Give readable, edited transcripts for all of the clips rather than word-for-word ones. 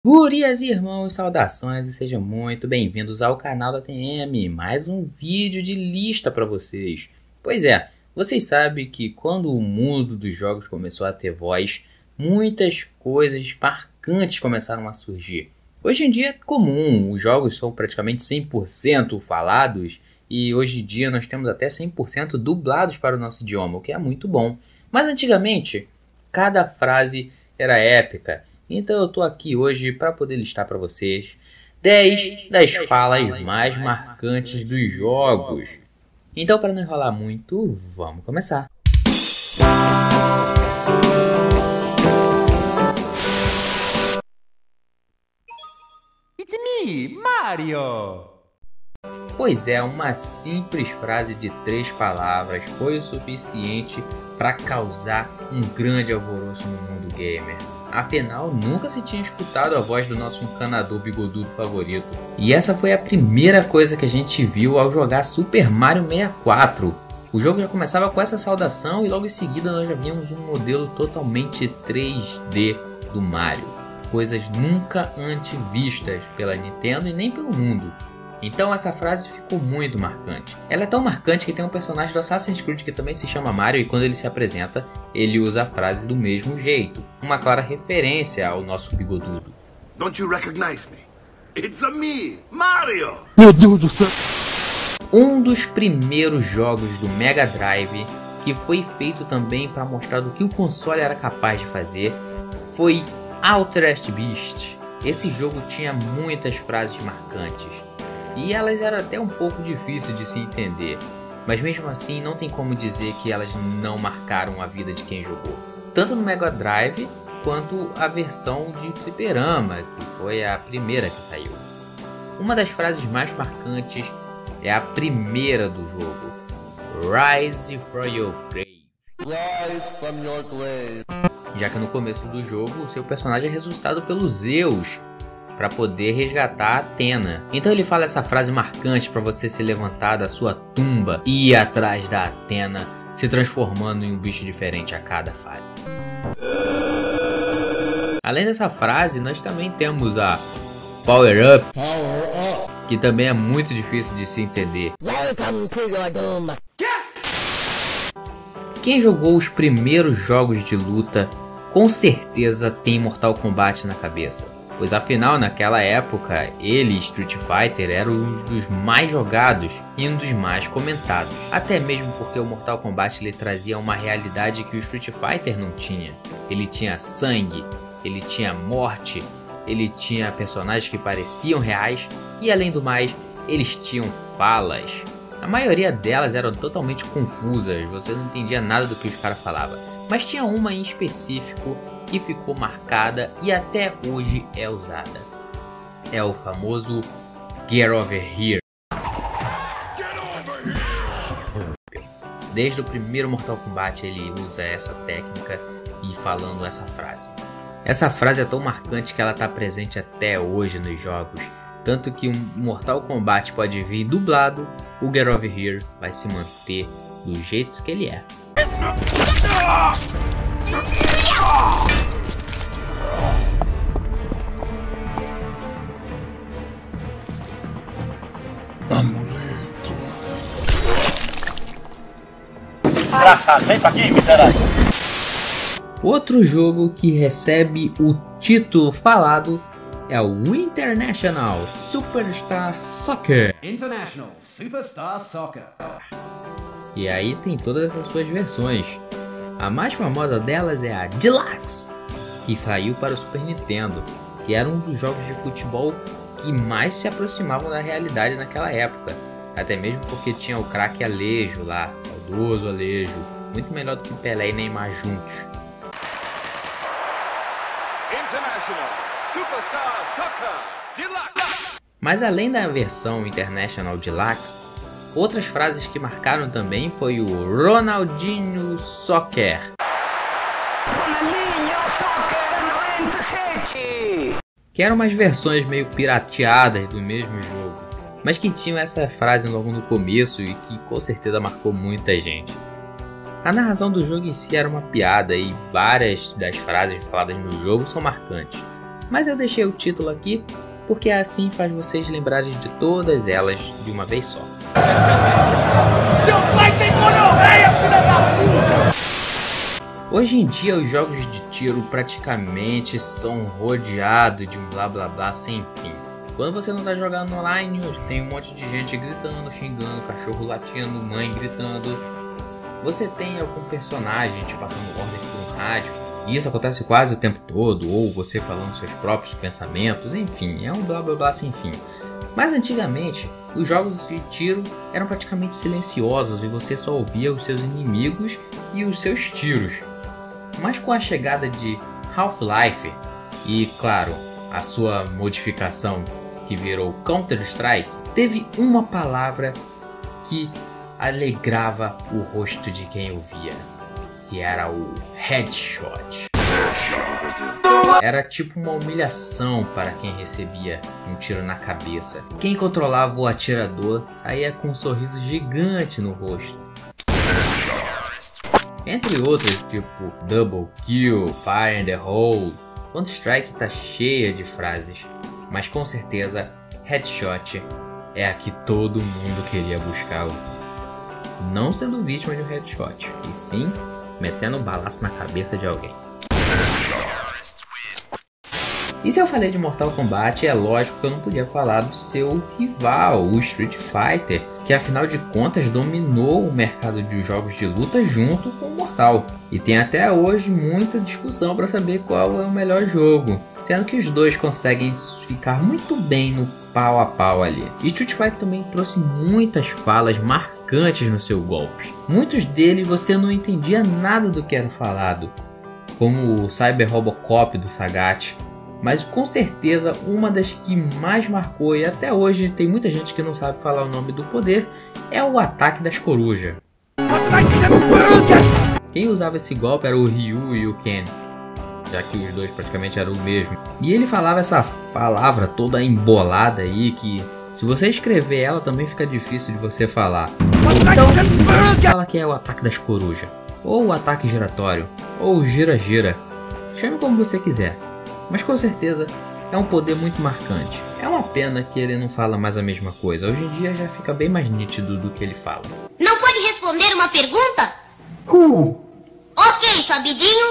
Gurias e irmãos, saudações e sejam muito bem-vindos ao canal da TM, mais um vídeo de lista para vocês. Pois é, vocês sabem que quando o mundo dos jogos começou a ter voz, muitas coisas marcantes começaram a surgir. Hoje em dia é comum, os jogos são praticamente 100% falados e hoje em dia nós temos até 100% dublados para o nosso idioma, o que é muito bom. Mas antigamente, cada frase era épica. Então eu tô aqui hoje para poder listar para vocês 10 das falas mais marcantes dos jogos. Então, para não enrolar muito, vamos começar. It's me, Mario! Pois é, uma simples frase de 3 palavras foi o suficiente para causar um grande alvoroço no mundo gamer. Afinal, nunca se tinha escutado a voz do nosso encanador bigodudo favorito. E essa foi a primeira coisa que a gente viu ao jogar Super Mario 64. O jogo já começava com essa saudação e logo em seguida nós já víamos um modelo totalmente 3D do Mario. Coisas nunca antes vistas pela Nintendo e nem pelo mundo. Então essa frase ficou muito marcante. Ela é tão marcante que tem um personagem do Assassin's Creed que também se chama Mario e quando ele se apresenta, ele usa a frase do mesmo jeito. Uma clara referência ao nosso bigodudo. Don't you recognize me? It's a me, Mario! Meu Deus do céu! Um dos primeiros jogos do Mega Drive que foi feito também para mostrar do que o console era capaz de fazer foi Altered Beast. Esse jogo tinha muitas frases marcantes. E elas eram até um pouco difíceis de se entender, mas mesmo assim não tem como dizer que elas não marcaram a vida de quem jogou. Tanto no Mega Drive quanto a versão de fliperama, que foi a primeira que saiu. Uma das frases mais marcantes é a primeira do jogo, Rise from your grave. Rise from your grave. Já que no começo do jogo o seu personagem é ressuscitado pelos Zeus para poder resgatar Athena. Então ele fala essa frase marcante para você se levantar da sua tumba e ir atrás da Athena, se transformando em um bicho diferente a cada fase. Além dessa frase, nós também temos a Power Up, que também é muito difícil de se entender. Quem jogou os primeiros jogos de luta, com certeza tem Mortal Kombat na cabeça. Pois afinal, naquela época, ele, Street Fighter, era um dos mais jogados e um dos mais comentados. Até mesmo porque o Mortal Kombat ele trazia uma realidade que o Street Fighter não tinha. Ele tinha sangue, ele tinha morte, ele tinha personagens que pareciam reais e além do mais, eles tinham falas. A maioria delas eram totalmente confusas, você não entendia nada do que os caras falavam. Mas tinha uma em específico que ficou marcada e até hoje é usada. É o famoso Get Over Here. Desde o primeiro Mortal Kombat ele usa essa técnica e falando essa frase. Essa frase é tão marcante que ela está presente até hoje nos jogos. Tanto que um Mortal Kombat pode vir dublado, o Get Over Here vai se manter do jeito que ele é. Desgraçado, vem pra aqui, miserável! Outro jogo que recebe o título falado é o International Superstar Soccer. International Superstar Soccer. E aí tem todas as suas versões. A mais famosa delas é a Deluxe, que saiu para o Super Nintendo, que era um dos jogos de futebol que mais se aproximavam da realidade naquela época. Até mesmo porque tinha o craque Alejo lá, saudoso Alejo, muito melhor do que Pelé e Neymar juntos. International Superstar Soccer Deluxe. Mas além da versão International Deluxe, outras frases que marcaram também foi o Ronaldinho Soccer. Ronaldinho Soccer 97. Que eram umas versões meio pirateadas do mesmo jogo, mas que tinham essa frase logo no começo e que com certeza marcou muita gente. A narração do jogo em si era uma piada e várias das frases faladas no jogo são marcantes. mas eu deixei o título aqui porque assim faz vocês lembrarem de todas elas de uma vez só. Seu pai tem gonorreia, filha da puta! Hoje em dia os jogos de tiro praticamente são rodeados de um blá blá blá sem fim. Quando você não tá jogando online, tem um monte de gente gritando, xingando, cachorro latindo, mãe gritando. Você tem algum personagem te passando ordens por um rádio, e isso acontece quase o tempo todo, ou você falando seus próprios pensamentos, enfim, é um blá blá blá sem fim. Mas antigamente, os jogos de tiro eram praticamente silenciosos e você só ouvia os seus inimigos e os seus tiros. Mas com a chegada de Half-Life e, claro, a sua modificação que virou Counter-Strike, teve uma palavra que alegrava o rosto de quem ouvia, que era o headshot. Era tipo uma humilhação para quem recebia um tiro na cabeça. Quem controlava o atirador saía com um sorriso gigante no rosto. Entre outros, tipo Double Kill, Fire in the Hole. Counter-Strike tá cheia de frases, mas com certeza headshot é a que todo mundo queria buscar ouvir. Não sendo vítima de um headshot, e sim metendo um balaço na cabeça de alguém. E se eu falei de Mortal Kombat, é lógico que eu não podia falar do seu rival, o Street Fighter, que afinal de contas dominou o mercado de jogos de luta junto com o Mortal. E tem até hoje muita discussão para saber qual é o melhor jogo, sendo que os dois conseguem ficar muito bem no pau a pau ali. E Street Fighter também trouxe muitas falas marcantes no seu golpe. Muitos deles você não entendia nada do que era falado, como o Cyber Robocop do Sagat. Mas com certeza uma das que mais marcou, e até hoje tem muita gente que não sabe falar o nome do poder, é o Ataque das Corujas. Quem usava esse golpe era o Ryu e o Ken, já que os dois praticamente eram o mesmo. E ele falava essa palavra toda embolada aí, que se você escrever ela também fica difícil de você falar. Então, fala que é o Ataque das Corujas, ou o Ataque Giratório, ou o Gira-Gira. Chame como você quiser. Mas com certeza é um poder muito marcante. É uma pena que ele não fala mais a mesma coisa. Hoje em dia já fica bem mais nítido do que ele fala. Não pode responder uma pergunta? Ok, sabidinho.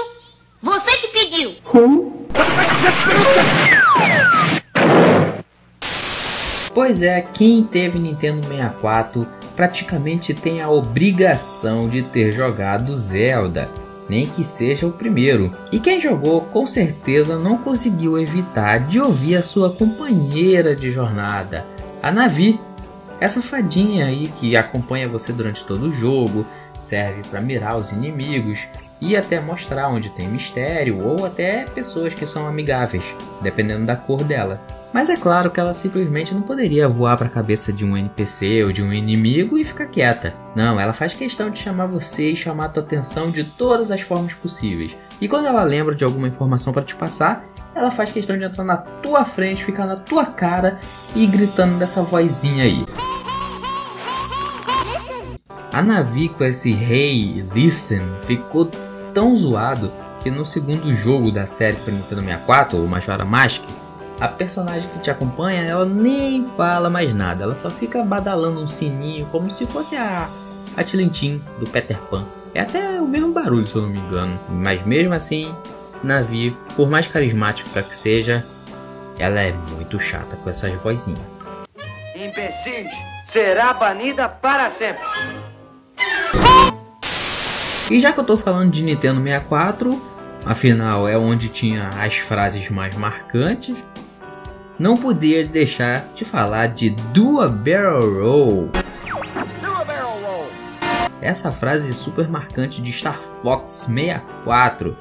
Você que pediu. Pois é, quem teve Nintendo 64 praticamente tem a obrigação de ter jogado Zelda, nem que seja o primeiro. E quem jogou com certeza não conseguiu evitar de ouvir a sua companheira de jornada, a Navi. Essa fadinha aí que acompanha você durante todo o jogo, serve para mirar os inimigos e até mostrar onde tem mistério ou até pessoas que são amigáveis, dependendo da cor dela. Mas é claro que ela simplesmente não poderia voar para a cabeça de um NPC ou de um inimigo e ficar quieta. Não, ela faz questão de chamar você e chamar a tua atenção de todas as formas possíveis. E quando ela lembra de alguma informação para te passar, ela faz questão de entrar na tua frente, ficar na tua cara e gritando dessa vozinha aí. A Navi com esse Hey, Listen ficou tão zoado que no segundo jogo da série para Nintendo 64, o Majora's Mask, a personagem que te acompanha, ela nem fala mais nada, ela só fica badalando um sininho como se fosse a Tilintin do Peter Pan. É até o mesmo barulho, se eu não me engano, mas mesmo assim, Navi, por mais carismática que seja, ela é muito chata com essas vozinhas. Imbecis, será banida para sempre. E já que eu tô falando de Nintendo 64, afinal é onde tinha as frases mais marcantes, não podia deixar de falar de Do a Barrel Roll. Essa frase super marcante de Star Fox 64,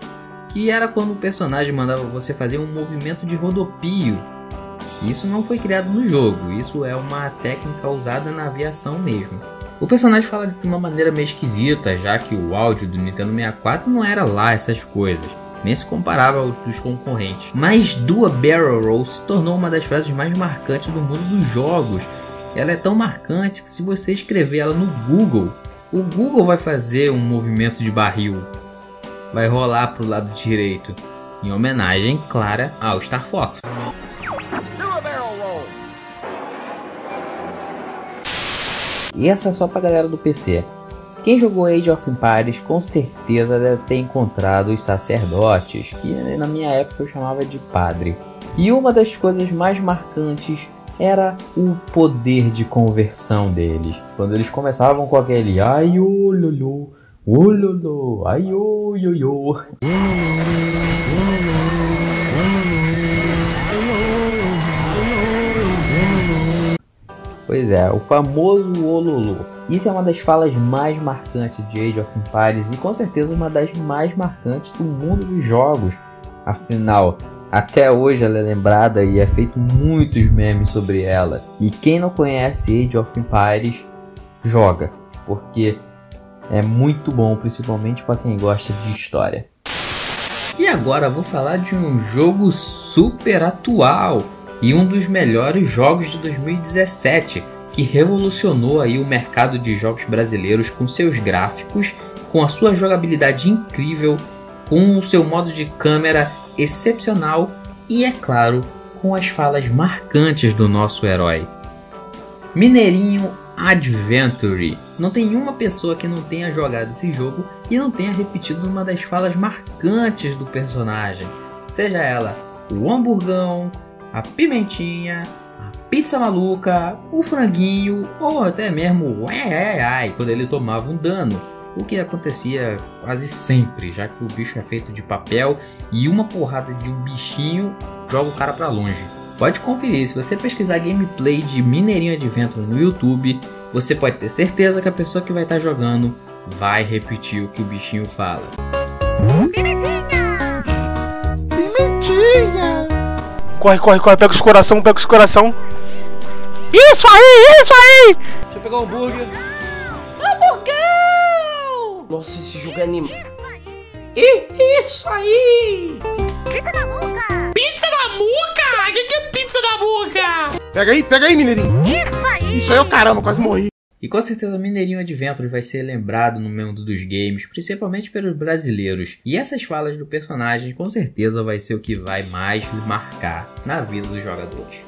que era quando o personagem mandava você fazer um movimento de rodopio. Isso não foi criado no jogo, isso é uma técnica usada na aviação mesmo. O personagem fala de uma maneira meio esquisita, já que o áudio do Nintendo 64 não era lá essas coisas, nem se comparava aos dos concorrentes. Mas Do a Barrel Roll se tornou uma das frases mais marcantes do mundo dos jogos. Ela é tão marcante que se você escrever ela no Google, o Google vai fazer um movimento de barril, vai rolar para o lado direito. em homenagem clara ao Star Fox. E essa é só pra galera do PC. Quem jogou Age of Empires com certeza deve ter encontrado os sacerdotes, que na minha época eu chamava de padre. E uma das coisas mais marcantes era o poder de conversão deles. Quando eles começavam com aquele ai ô lolo, ai ô ioiô. Pois é, o famoso ololô. Isso é uma das falas mais marcantes de Age of Empires e com certeza uma das mais marcantes do mundo dos jogos. Afinal, até hoje ela é lembrada e é feito muitos memes sobre ela. E quem não conhece Age of Empires, joga, porque é muito bom, principalmente para quem gosta de história. E agora vou falar de um jogo super atual e um dos melhores jogos de 2017, que revolucionou aí o mercado de jogos brasileiros com seus gráficos, com a sua jogabilidade incrível, com o seu modo de câmera excepcional e, é claro, com as falas marcantes do nosso herói. Mineirinho Adventure. Não tem uma pessoa que não tenha jogado esse jogo e não tenha repetido uma das falas marcantes do personagem, seja ela o hamburgão, a pimentinha, a pizza maluca, o franguinho ou até mesmo o ai quando ele tomava um dano, o que acontecia quase sempre, já que o bicho é feito de papel e uma porrada de um bichinho joga o cara pra longe. Pode conferir, se você pesquisar gameplay de Mineirinho Adventure no YouTube, você pode ter certeza que a pessoa que vai estar jogando vai repetir o que o bichinho fala. Pimentinha! Pimentinha! Corre, corre, corre, pega os coração, pega os coração. Isso aí, isso aí! Deixa eu pegar um hambúrguer. Hamburgão! Nossa, esse jogo é animado. Isso aí! Pizza da boca! Pizza da boca? O que é pizza da boca? Pega aí, Mineirinho. Isso aí! Isso aí, eu caramba, quase morri. E com certeza Mineirinho Adventure vai ser lembrado no mundo dos games, principalmente pelos brasileiros. E essas falas do personagem com certeza vai ser o que vai mais marcar na vida dos jogadores.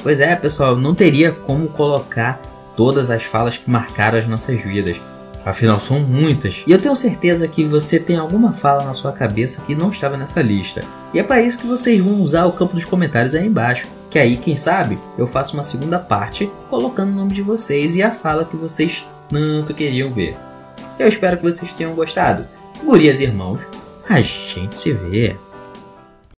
Pois é, pessoal, não teria como colocar todas as falas que marcaram as nossas vidas. Afinal, são muitas. E eu tenho certeza que você tem alguma fala na sua cabeça que não estava nessa lista. E é para isso que vocês vão usar o campo dos comentários aí embaixo. Que aí, quem sabe, eu faço uma segunda parte colocando o nome de vocês e a fala que vocês tanto queriam ver. Eu espero que vocês tenham gostado. Gurias e irmãos, a gente se vê.